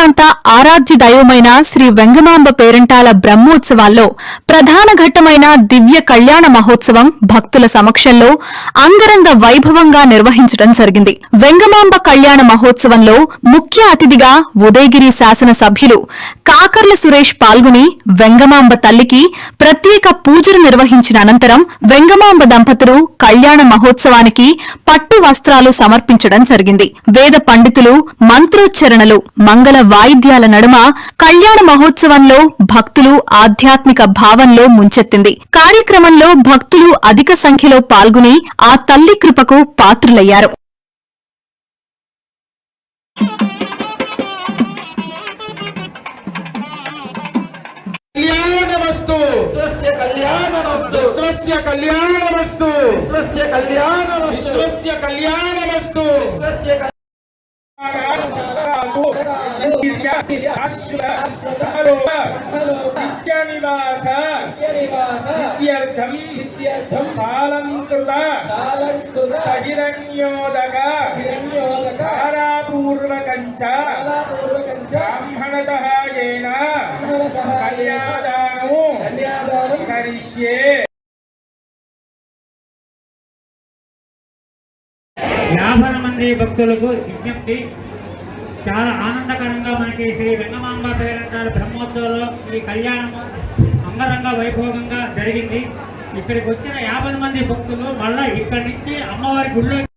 ప్రాంత ఆరాధ్య దైవమైన శ్రీ వెంగమాంబ పేరంటాల బ్రహ్మోత్సవాల్లో ప్రధాన ఘట్టమైన దివ్య కళ్యాణ మహోత్సవం భక్తుల సమక్షంలో అంగరంగ వైభవంగా నిర్వహించడం జరిగింది. వెంగమాంబ కళ్యాణ మహోత్సవంలో ముఖ్య అతిథిగా ఉదయగిరి శాసన సభ్యులు కాకర్ల సురేష్ పాల్గొని వెంగమాంబ తల్లికి ప్రత్యేక పూజలు నిర్వహించిన అనంతరం వెంగమాంబ దంపతులు కళ్యాణ మహోత్సవానికి పట్టు వస్త్రాలు సమర్పించడం జరిగింది. వేద పండితులు మంత్రోచ్చరణలు మంగళ వాయిద్యాల నడుమ కళ్యాణ మహోత్సవంలో భక్తులు ఆధ్యాత్మిక భావంలో ముంచెత్తింది. కార్యక్రమంలో భక్తులు అధిక సంఖ్యలో పాల్గొని ఆ తల్లి కృపకు పాత్రులయ్యారు. कल्याणमस्तु विश्वस्य कल्याणमस्तु विश्वस्य कल्याणमस्तु विश्वस्य कल्याणमस्तु विश्वस्य कल्याणमस्तु विश्वस्य ब्राह्मण सहायेन कल्यादानं करिष्ये। 50 మంది భక్తులకు విజ్ఞప్తి. చాలా ఆనందకరంగా మనకి శ్రీ వెంగమాంబ పేరంటాల బ్రహ్మోత్సవంలో ఈ కళ్యాణం అంగరంగ వైభవంగా జరిగింది. ఇక్కడికి వచ్చిన 50 మంది భక్తులు మళ్ళా ఇక్కడి నుంచి అమ్మవారి గుడిలో